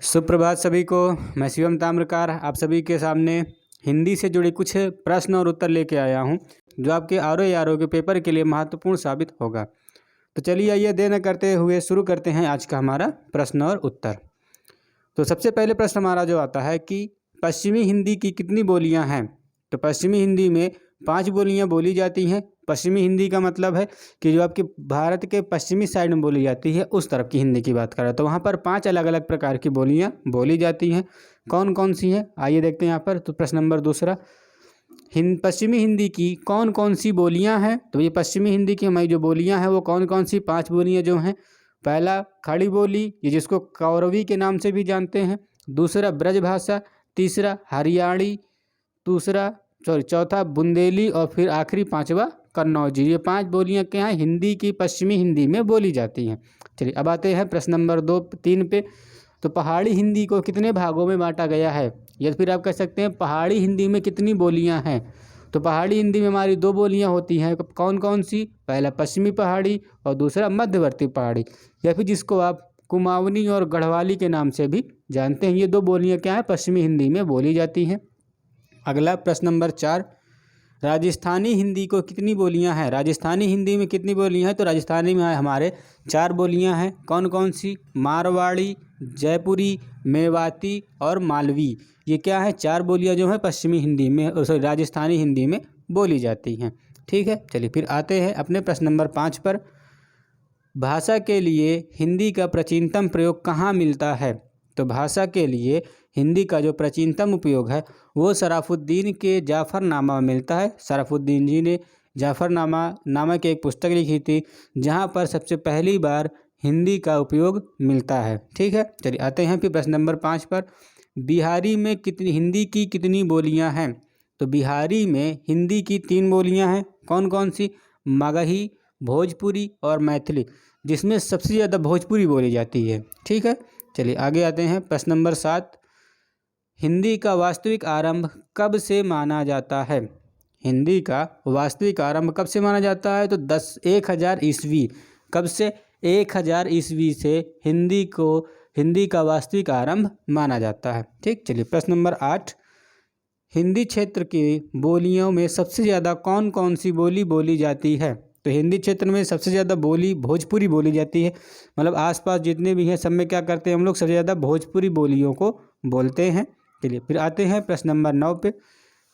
सुप्रभात सभी को। मैं शिवम ताम्रकार आप सभी के सामने हिंदी से जुड़े कुछ प्रश्न और उत्तर लेके आया हूं, जो आपके आरओ के पेपर के लिए महत्वपूर्ण साबित होगा। तो चलिए आइए देर न करते हुए शुरू करते हैं आज का हमारा प्रश्न और उत्तर। तो सबसे पहले प्रश्न हमारा जो आता है कि पश्चिमी हिंदी की कितनी बोलियां हैं। तो पश्चिमी हिंदी में 5 बोलियां बोली जाती हैं। पश्चिमी हिंदी का मतलब है कि जो आपके भारत के पश्चिमी साइड में बोली जाती है उस तरफ की हिंदी की बात करें तो वहाँ पर 5 अलग अलग प्रकार की बोलियां बोली जाती हैं। कौन कौन सी हैं आइए देखते हैं यहाँ पर। तो प्रश्न नंबर दूसरा, पश्चिमी हिंदी की कौन कौन सी बोलियां हैं। तो ये पश्चिमी हिंदी की हमारी जो बोलियां हैं वो कौन कौन सी 5 बोलियां जो हैं। पहला खड़ी बोली, ये जिसको कौरवी के नाम से भी जानते हैं। दूसरा ब्रजभाषा, तीसरा हरियाणी, चौथा बुंदेली और फिर आखिरी 5वां कन्नौजी। ये 5 बोलियां क्या हैं हिंदी की पश्चिमी हिंदी में बोली जाती हैं। चलिए अब आते हैं प्रश्न नंबर 3 पे। तो पहाड़ी हिंदी को कितने भागों में बांटा गया है, या फिर आप कह सकते हैं पहाड़ी हिंदी में कितनी बोलियां हैं। तो पहाड़ी हिंदी में हमारी 2 बोलियां होती हैं। कौन कौन सी, पहला पश्चिमी पहाड़ी और दूसरा मध्यवर्ती पहाड़ी, या फिर जिसको आप कुमाऊनी और गढ़वाली के नाम से भी जानते हैं। ये 2 बोलियां क्या हैं पश्चिमी हिंदी में बोली जाती हैं। अगला प्रश्न नंबर 4, राजस्थानी हिंदी को कितनी बोलियां हैं। राजस्थानी हिंदी में कितनी बोलियां हैं। तो राजस्थानी में हमारे 4 बोलियां हैं। कौन कौन सी, मारवाड़ी, जयपुरी, मेवाती और मालवी। ये क्या है 4 बोलियां जो हैं पश्चिमी हिंदी में राजस्थानी हिंदी में बोली जाती हैं। ठीक है, चलिए फिर आते हैं अपने प्रश्न नंबर 5 पर। भाषा के लिए हिंदी का प्राचीनतम प्रयोग कहाँ मिलता है। तो भाषा के लिए हिंदी का जो प्राचीनतम उपयोग है वो शराफुद्दीन के जाफरनामा में मिलता है। शराफुद्दीन जी ने जाफरनामा नामक एक पुस्तक लिखी थी जहाँ पर सबसे पहली बार हिंदी का उपयोग मिलता है। ठीक है, चलिए आते हैं फिर प्रश्न नंबर 5 पर। बिहारी में हिंदी की कितनी बोलियाँ हैं। तो बिहारी में हिंदी की 3 बोलियाँ हैं। कौन कौन सी, मगही, भोजपुरी और मैथिली, जिसमें सबसे ज़्यादा भोजपुरी बोली जाती है। ठीक है, चलिए आगे आते हैं प्रश्न नंबर 7, हिंदी का वास्तविक आरंभ कब से माना जाता है। हिंदी का वास्तविक आरंभ कब से माना जाता है। तो 1000 ईस्वी, कब से, 1000 ईस्वी से हिंदी का वास्तविक आरंभ माना जाता है। ठीक, चलिए प्रश्न नंबर 8, हिंदी क्षेत्र की बोलियों में सबसे ज़्यादा कौन कौन सी बोली बोली जाती है। तो हिंदी क्षेत्र में सबसे ज़्यादा बोली भोजपुरी बोली जाती है। मतलब आसपास जितने भी हैं सब में क्या करते हैं हम लोग, सबसे ज़्यादा भोजपुरी बोलियों को बोलते हैं। चलिए फिर आते हैं प्रश्न नंबर 9 पे।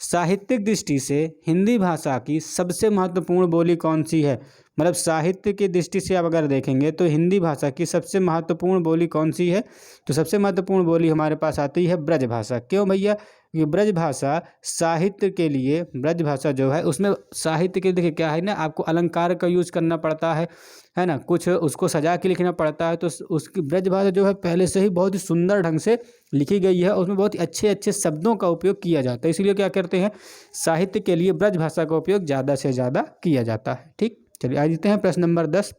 साहित्यिक दृष्टि से हिंदी भाषा की सबसे महत्वपूर्ण बोली कौन सी है। मतलब साहित्य की दृष्टि से आप अगर देखेंगे तो हिंदी भाषा की सबसे महत्वपूर्ण बोली कौन सी है। तो सबसे महत्वपूर्ण बोली हमारे पास आती है ब्रजभाषा। क्यों भैया, ये ब्रजभाषा साहित्य के लिए, ब्रजभाषा जो है उसमें साहित्य के देखिए क्या है ना, आपको अलंकार का यूज़ करना पड़ता है ना, कुछ उसको सजा के लिखना पड़ता है। तो उसकी ब्रजभाषा जो है पहले से ही बहुत ही सुंदर ढंग से लिखी गई है, उसमें बहुत ही अच्छे अच्छे शब्दों का उपयोग किया जाता है। इसलिए क्या करते हैं, साहित्य के लिए ब्रजभाषा का उपयोग ज़्यादा से ज़्यादा किया जाता है। ठीक, चलिए आ जाते हैं प्रश्न नंबर 10,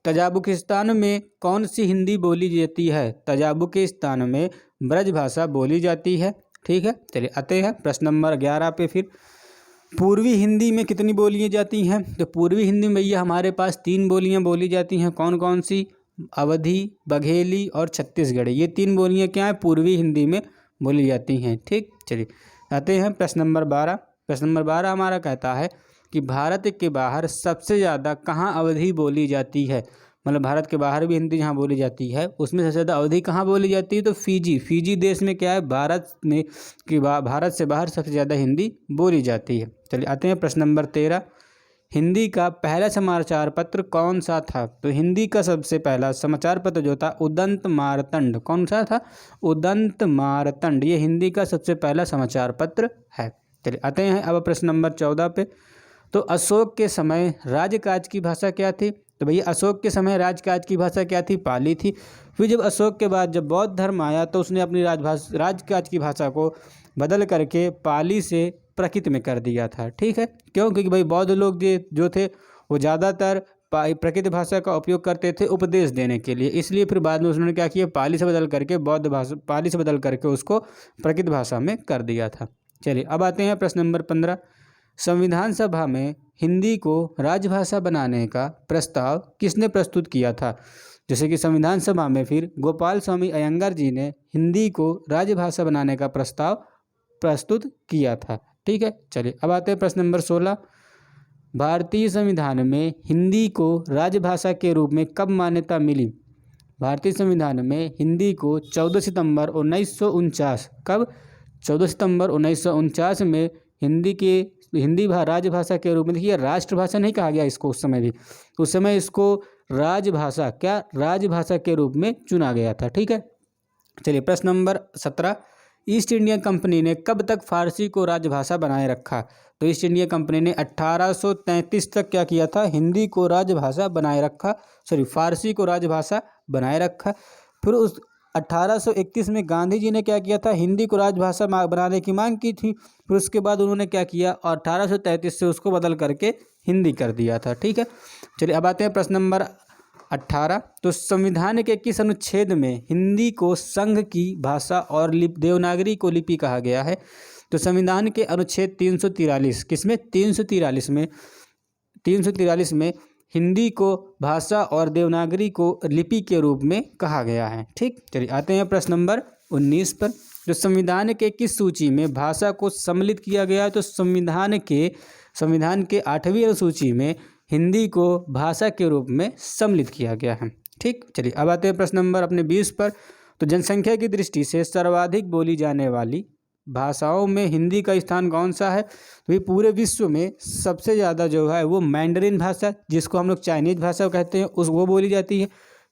तजाबुकिस्तान में कौन सी हिंदी बोली जाती है। तजाबुकिस्तान में ब्रजभाषा बोली जाती है। ठीक है, चलिए आते हैं प्रश्न नंबर 11 पे। फिर पूर्वी हिंदी में कितनी बोलियाँ जाती हैं। तो पूर्वी हिंदी में भैया हमारे पास 3 बोलियाँ बोली जाती हैं। कौन कौन सी, अवधी, बघेली और छत्तीसगढ़ी। ये 3 बोलियाँ क्या हैं पूर्वी हिंदी में बोली जाती हैं। ठीक, चलिए आते हैं प्रश्न नंबर 12। प्रश्न नंबर 12 हमारा कहता है कि भारत के बाहर सबसे ज़्यादा कहाँ अवधी बोली जाती है। मतलब भारत के बाहर भी हिंदी जहाँ बोली जाती है उसमें सबसे ज़्यादा अवधी कहाँ बोली जाती है। तो फिजी देश में क्या है, भारत से बाहर सबसे ज़्यादा हिंदी बोली जाती है। चलिए आते हैं प्रश्न नंबर 13, हिंदी का पहला समाचार पत्र कौन सा था। तो हिंदी का सबसे पहला समाचार पत्र जो था उदंत मारतंड। कौन सा था, उदंत मारतंड। ये हिंदी का सबसे पहला समाचार पत्र है। चलिए आते हैं अब प्रश्न नंबर 14 पे। तो अशोक के समय राजकाज की भाषा क्या थी। तो भैया अशोक के समय राजकाज की भाषा क्या थी, पाली थी। फिर जब अशोक के बाद जब बौद्ध धर्म आया तो उसने अपनी राजकाज की भाषा को बदल करके पाली से प्राकृत में कर दिया था। ठीक है, क्यों, क्योंकि भाई बौद्ध लोग जो थे वो ज़्यादातर प्राकृत भाषा का उपयोग करते थे उपदेश देने के लिए। इसलिए फिर बाद में उन्होंने क्या किया, पाली से बदल करके उसको प्राकृत भाषा में कर दिया था। चलिए अब आते हैं प्रश्न नंबर 15, संविधान सभा में हिंदी को राजभाषा बनाने का प्रस्ताव किसने प्रस्तुत किया था? जैसे कि संविधान सभा में फिर गोपाल स्वामी अयंगार जी ने हिंदी को राजभाषा बनाने का प्रस्ताव प्रस्तुत किया था। ठीक है, चलिए अब आते हैं प्रश्न नंबर 16। भारतीय संविधान में हिंदी को राजभाषा के रूप में कब मान्यता मिली? भारतीय संविधान में हिंदी को 14 सितंबर 1949 कब? 14 सितंबर 1949 में हिंदी राजभाषा के रूप में, देखिए राष्ट्रभाषा नहीं कहा गया इसको उस समय भी, उस समय इसको राजभाषा के रूप में चुना गया था। ठीक है, चलिए प्रश्न नंबर 17। ईस्ट इंडिया कंपनी ने कब तक फारसी को राजभाषा बनाए रखा? तो ईस्ट इंडिया कंपनी ने 1833 तक क्या किया था? हिंदी को राजभाषा बनाए रखा, फारसी को राजभाषा बनाए रखा। फिर उस 1831 में गांधी जी ने क्या किया था? हिंदी को राजभाषा बनाने की मांग की थी। फिर उसके बाद उन्होंने क्या किया? और 1833 से उसको बदल करके हिंदी कर दिया था। ठीक है, चलिए अब आते हैं प्रश्न नंबर 18। तो संविधान के किस अनुच्छेद में हिंदी को संघ की भाषा और देवनागरी को लिपि कहा गया है? तो संविधान के अनुच्छेद 343, किसमें? 343 में हिंदी को भाषा और देवनागरी को लिपि के रूप में कहा गया है। ठीक, चलिए आते हैं प्रश्न नंबर 19 पर। जो संविधान के किस सूची में भाषा को सम्मिलित किया गया है? तो संविधान के 8वीं अनुसूची में हिंदी को भाषा के रूप में सम्मिलित किया गया है। ठीक, चलिए अब आते हैं प्रश्न नंबर अपने 20 पर। तो जनसंख्या की दृष्टि से सर्वाधिक बोली जाने वाली भाषाओं में हिंदी का स्थान कौन सा है? तो ये पूरे विश्व में सबसे ज़्यादा जो है वो मैंडरिन भाषा, जिसको हम लोग चाइनीज भाषा कहते हैं, वो बोली जाती है।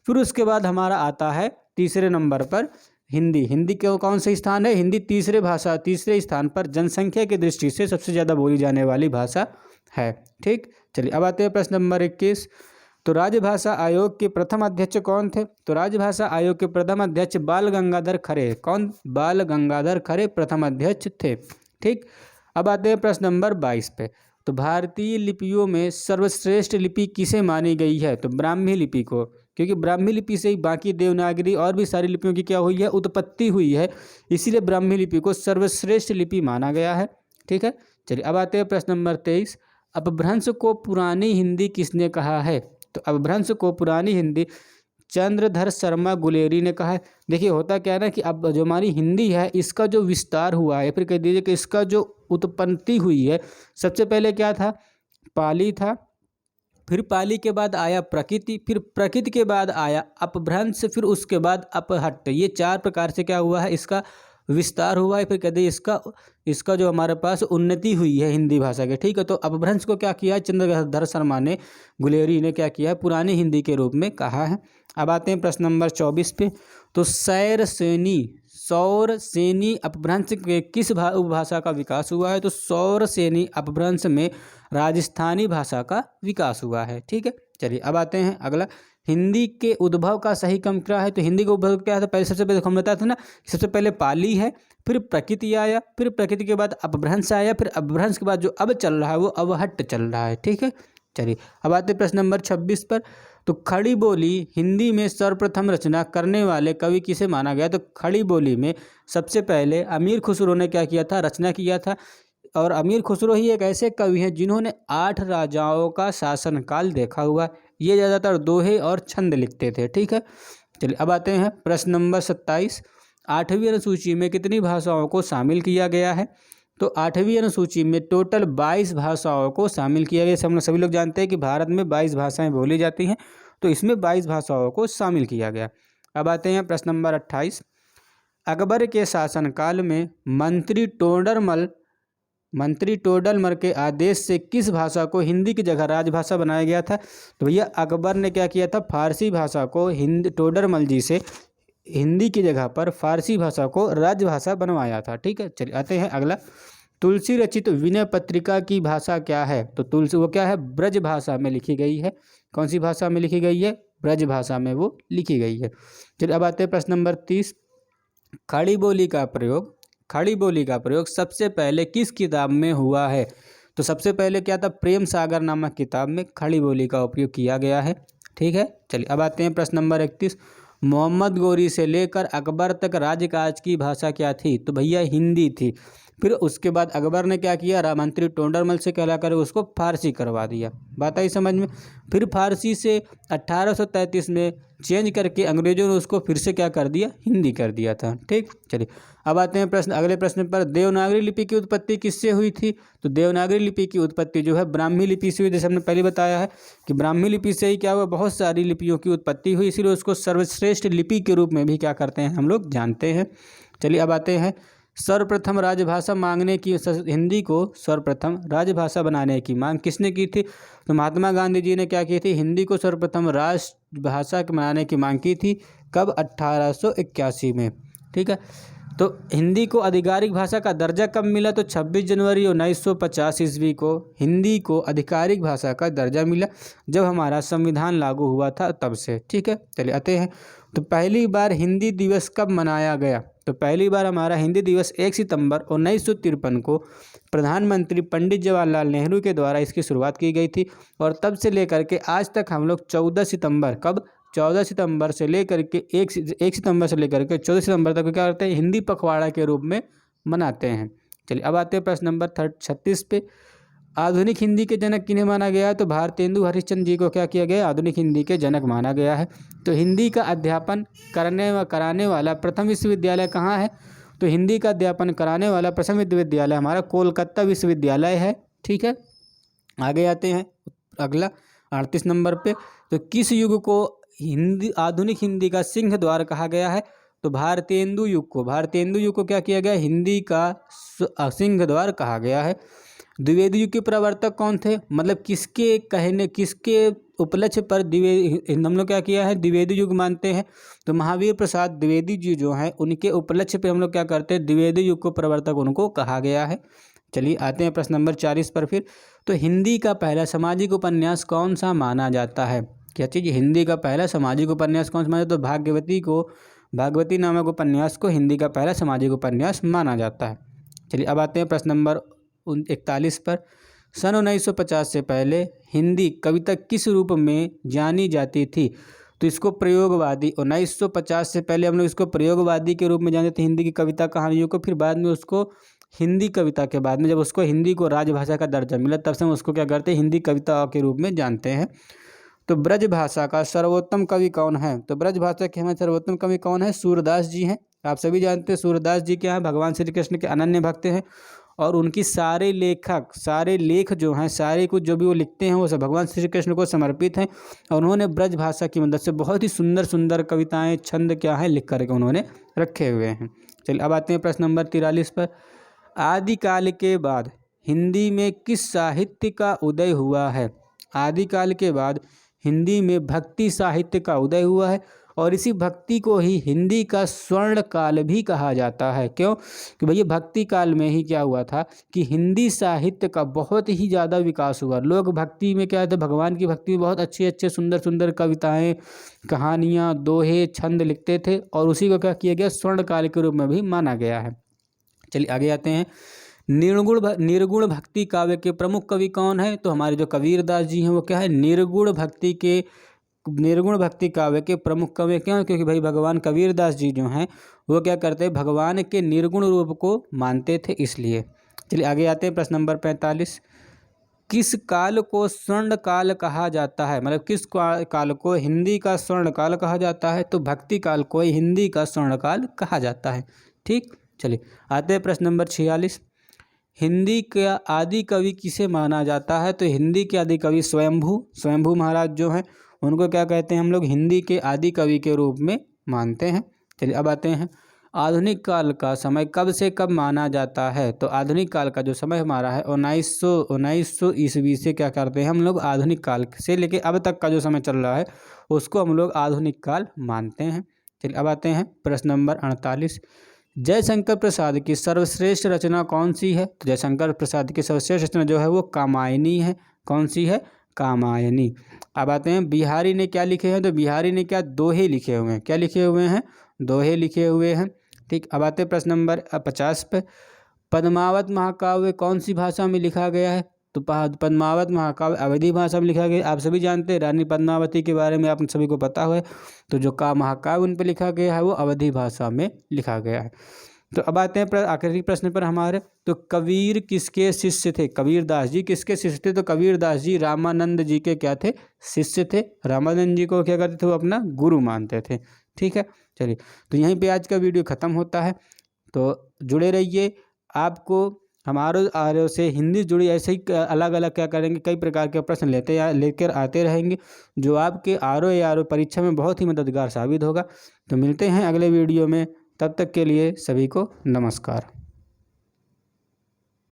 फिर उसके बाद हमारा आता है तीसरे नंबर पर हिंदी। हिंदी के कौन सा स्थान है? हिंदी तीसरे स्थान पर जनसंख्या की दृष्टि से सबसे ज़्यादा बोली जाने वाली भाषा है। ठीक, चलिए अब आते हैं प्रश्न नंबर 21। तो राजभाषा आयोग के प्रथम अध्यक्ष कौन थे? तो राजभाषा आयोग के प्रथम अध्यक्ष बाल गंगाधर खरे। कौन? बाल गंगाधर खरे प्रथम अध्यक्ष थे। ठीक, अब आते हैं प्रश्न नंबर 22 पे। तो भारतीय लिपियों में सर्वश्रेष्ठ लिपि किसे मानी गई है? तो ब्राह्मी लिपि को, क्योंकि ब्राह्मी लिपि से ही बाकी देवनागरी और भी सारी लिपियों की क्या हुई है? उत्पत्ति हुई है, इसीलिए ब्राह्मी लिपि को सर्वश्रेष्ठ लिपि माना गया है। ठीक है, चलिए अब आते हैं प्रश्न नंबर 23। अपभ्रंश को पुरानी हिंदी किसने कहा है? तो अपभ्रंश को पुरानी हिंदी चंद्रधर शर्मा गुलेरी ने कहा है। देखिए होता क्या है ना कि अब जो हमारी हिंदी है इसका जो विस्तार हुआ है, फिर कह दीजिए कि इसका जो उत्पत्ति हुई है, सबसे पहले क्या था? पाली था, फिर पाली के बाद आया प्रकृति, फिर प्रकृति के बाद आया अपभ्रंश, फिर उसके बाद अपहट्ट। ये 4 प्रकार से क्या हुआ है? इसका विस्तार हुआ है। फिर कहते हैं इसका जो हमारे पास उन्नति हुई है हिंदी भाषा के। ठीक है, तो अपभ्रंश को क्या किया है? चंद्रधर शर्मा ने गुलेरी ने क्या किया है? पुरानी हिंदी के रूप में कहा है। अब आते हैं प्रश्न नंबर 24 पे। तो सौर सेनी अपभ्रंश के किस उपभाषा का विकास हुआ है? तो सौर सेनी अपभ्रंश में राजस्थानी भाषा का विकास हुआ है। ठीक है, चलिए अब आते हैं अगला। हिंदी के उद्भव का सही क्रम क्या है? तो हिंदी का उद्भव क्या है? पहले सबसे पहले हम बताया था ना, सबसे पहले पाली है, फिर प्रकृति आया, फिर प्रकृति के बाद अपभ्रंश आया, फिर अपभ्रंश के बाद जो अब चल रहा है वो अवहट्ट चल रहा है। ठीक है, चलिए अब आते हैं प्रश्न नंबर 26 पर। तो खड़ी बोली हिंदी में सर्वप्रथम रचना करने वाले कवि किसे माना गया? तो खड़ी बोली में सबसे पहले अमीर खुसरो ने क्या किया था? रचना किया था। और अमीर खुसरो ही एक ऐसे कवि हैं जिन्होंने 8 राजाओं का शासनकाल देखा हुआ। ये ज़्यादातर दोहे और छंद लिखते थे। ठीक है, चलिए अब आते हैं प्रश्न नंबर 27। 8वीं अनुसूची में कितनी भाषाओं को शामिल किया गया है? तो 8वीं अनुसूची में टोटल 22 भाषाओं को शामिल किया गया। हम सभी लोग जानते हैं कि भारत में 22 भाषाएं बोली जाती हैं, तो इसमें 22 भाषाओं को शामिल किया गया। अब आते हैं प्रश्न नंबर 28। अकबर के शासनकाल में मंत्री टोडरमल के आदेश से किस भाषा को हिंदी की जगह राजभाषा बनाया गया था? तो भैया अकबर ने क्या किया था? फारसी भाषा को टोडरमल जी से हिंदी की जगह पर फारसी भाषा को राजभाषा बनवाया था। ठीक है, चलिए आते हैं अगला। तुलसी रचित विनय पत्रिका की भाषा क्या है? तो तुलसी वो क्या है? ब्रज भाषा में लिखी गई है। कौन सी भाषा में लिखी गई है? ब्रज भाषा में वो लिखी गई है। चलिए अब आते हैं प्रश्न नंबर 30। खड़ी बोली का प्रयोग सबसे पहले किस किताब में हुआ है? तो सबसे पहले क्या था? प्रेम सागर नामक किताब में खड़ी बोली का उपयोग किया गया है। ठीक है, चलिए अब आते हैं प्रश्न नंबर 31। मोहम्मद गोरी से लेकर अकबर तक राजकाज की भाषा क्या थी? तो भैया हिंदी थी। फिर उसके बाद अकबर ने क्या किया, मंत्री टोडरमल से कहला कर उसको फारसी करवा दिया। बात आई समझ में। फिर फारसी से 1833 में चेंज करके अंग्रेजों ने उसको फिर से क्या कर दिया, हिंदी कर दिया था। ठीक, चलिए अब आते हैं अगले प्रश्न पर। देवनागरी लिपि की उत्पत्ति किससे हुई थी? तो देवनागरी लिपि की उत्पत्ति जो है ब्राह्मी लिपि से हुई। जैसे हमने पहले बताया है कि ब्राह्मी लिपि से ही क्या हुआ, बहुत सारी लिपियों की उत्पत्ति हुई, इसीलिए उसको सर्वश्रेष्ठ लिपि के रूप में भी क्या करते हैं हम लोग जानते हैं। चलिए अब आते हैं सर्वप्रथम राजभाषा मांगने की, हिंदी को सर्वप्रथम राजभाषा बनाने की मांग किसने की थी? तो महात्मा गांधी जी ने क्या की थी, हिंदी को सर्वप्रथम राजभाषा बनाने की मांग की थी। कब? 1881 में। ठीक है, तो हिंदी को आधिकारिक भाषा का दर्जा कब मिला? तो 26 जनवरी 1950 ईस्वी को हिंदी को आधिकारिक भाषा का दर्जा मिला, जब हमारा संविधान लागू हुआ था तब से। ठीक है, चलिए आते हैं। तो पहली बार हिंदी दिवस कब मनाया गया? तो पहली बार हमारा हिंदी दिवस 1 सितंबर 1953 को प्रधानमंत्री पंडित जवाहरलाल नेहरू के द्वारा इसकी शुरुआत की गई थी, और तब से लेकर के आज तक हम लोग 14 सितंबर, कब? 14 सितंबर से लेकर के 1 सितंबर से लेकर के 14 सितंबर तक क्या करते हैं, हिंदी पखवाड़ा के रूप में मनाते हैं। चलिए अब आते हैं प्रश्न नंबर 36 पे। आधुनिक हिंदी के जनक किन्हें माना गया है? तो भारतेंदु हरिश्चंद्र जी को क्या किया गया, आधुनिक हिंदी के जनक माना गया है। तो हिंदी का अध्यापन कराने वाला प्रथम विश्वविद्यालय कहाँ है? तो हिंदी का अध्यापन कराने वाला प्रथम विश्वविद्यालय हमारा कोलकाता विश्वविद्यालय है। ठीक है, आगे आते हैं अगला 38 नंबर पे। तो किस युग को आधुनिक हिंदी का सिंह द्वार कहा गया है? तो भारतेंदु युग को क्या किया गया, हिंदी का सिंह द्वार कहा गया है। द्विवेदी युग के प्रवर्तक कौन थे? मतलब किसके उपलक्ष्य पर हम लोग क्या किया है, द्विवेदी युग मानते हैं? तो महावीर प्रसाद द्विवेदी जी जो हैं, उनके उपलक्ष्य पे हम लोग क्या करते हैं, द्विवेदी युग को प्रवर्तक उनको कहा गया है। चलिए आते हैं प्रश्न नंबर 40 पर फिर। तो हिंदी का पहला सामाजिक उपन्यास कौन सा माना जाता है? क्या चीज़? हिंदी का पहला सामाजिक उपन्यास कौन सा माना जाता है? तो भागवती नामक उपन्यास को हिंदी का पहला सामाजिक उपन्यास माना जाता है। चलिए अब आते हैं प्रश्न नंबर 41 पर। सन 1950 से पहले हिंदी कविता किस रूप में जानी जाती थी? तो इसको प्रयोगवादी, 1950 से पहले हम लोग इसको प्रयोगवादी के रूप में जानते थे हिंदी की कविता कहानियों को। फिर बाद में उसको हिंदी कविता के बाद में जब उसको हिंदी को राजभाषा का दर्जा मिला, तब से हम उसको क्या करते हैं, हिंदी कविता के रूप में जानते हैं। तो ब्रज भाषा का सर्वोत्तम कवि कौन है? तो ब्रज भाषा के हमारे सर्वोत्तम कवि कौन है? सूरदास जी हैं। आप सभी जानते हैं सूरदास जी क्या है, भगवान श्री कृष्ण के अनन्य भक्त हैं, और उनकी सारे लेख जो हैं, सारे कुछ जो भी वो लिखते हैं वो सब भगवान श्री कृष्ण को समर्पित हैं। और उन्होंने ब्रज भाषा की मदद से बहुत ही सुंदर सुंदर कविताएं, छंद क्या है, लिख करके उन्होंने रखे हुए हैं। चलिए अब आते हैं प्रश्न नंबर 43 पर। आदिकाल के बाद हिंदी में किस साहित्य का उदय हुआ है? आदिकाल के बाद हिंदी में भक्ति साहित्य का उदय हुआ है, और इसी भक्ति को ही हिंदी का स्वर्ण काल भी कहा जाता है। क्यों? कि भैया भक्ति काल में ही क्या हुआ था कि हिंदी साहित्य का बहुत ही ज़्यादा विकास हुआ। लोग भक्ति में क्या थे, भगवान की भक्ति में बहुत अच्छे अच्छे सुंदर सुंदर कविताएं, कहानियाँ, दोहे, छंद लिखते थे, और उसी को क्या किया गया, स्वर्ण काल के रूप में भी माना गया है। चलिए आगे आते हैं। निर्गुण भक्ति काव्य के प्रमुख कवि कौन है? तो हमारे जो कबीरदास जी हैं वो क्या है, निर्गुण भक्ति काव्य के प्रमुख कवि। क्यों? क्योंकि भाई भगवान कबीरदास जी जो हैं वो क्या करते हैं, भगवान के निर्गुण रूप को मानते थे, इसलिए। चलिए आगे आते हैं प्रश्न नंबर 45। किस काल को स्वर्ण काल कहा जाता है? मतलब किस काल को हिंदी का स्वर्ण काल कहा जाता है? तो भक्ति काल को हिंदी का स्वर्ण काल कहा जाता है। ठीक, चलिए आते हैं प्रश्न नंबर 46। हिंदी का आदि कवि किसे माना जाता है? तो हिंदी के आदि कवि स्वयंभू महाराज जो हैं उनको क्या कहते हैं, हम लोग हिंदी के आदि कवि के रूप में मानते हैं। चलिए अब आते हैं, आधुनिक काल का समय कब से कब माना जाता है? तो आधुनिक काल का जो समय हमारा है 1900 ईस्वी से क्या करते हैं हम लोग, आधुनिक काल से लेके अब तक का जो समय चल रहा है उसको हम लोग आधुनिक काल मानते हैं। चलिए अब आते हैं प्रश्न नंबर 48। जयशंकर प्रसाद की सर्वश्रेष्ठ रचना कौन सी है? तो जयशंकर प्रसाद की सर्वश्रेष्ठ रचना जो है वो कामायनी है। कौन सी है? कामायनी। अब आते हैं बिहारी ने क्या लिखे हैं? तो बिहारी ने क्या, दोहे लिखे हुए हैं। क्या लिखे हुए हैं? दोहे लिखे हुए हैं। ठीक, अब आते हैं प्रश्न नंबर 50 पे। पद्मावत महाकाव्य कौन सी भाषा में लिखा गया है? तो पद्मावत महाकाव्य अवधी भाषा में लिखा गया। आप सभी जानते हैं रानी पद्मावती के बारे में, आप सभी को पता है। तो जो महाकाव्य उन पर लिखा गया है वो अवधी भाषा में लिखा गया है। तो अब आते हैं आखिरी प्रश्न पर हमारे। तो कबीर किसके शिष्य थे? कबीर दास जी किसके शिष्य थे? तो कबीर दास जी रामानंद जी के क्या थे? शिष्य थे। रामानंद जी को क्या करते थे? वो अपना गुरु मानते थे। ठीक है, चलिए तो यहीं पे आज का वीडियो ख़त्म होता है। तो जुड़े रहिए, आपको हमारे आरओ से हिंदी जुड़ी ऐसे ही अलग अलग क्या करेंगे, कई प्रकार के प्रश्न लेकर आते रहेंगे, जो आपके आरओ परीक्षा में बहुत ही मददगार साबित होगा। तो मिलते हैं अगले वीडियो में, तब तक के लिए सभी को नमस्कार।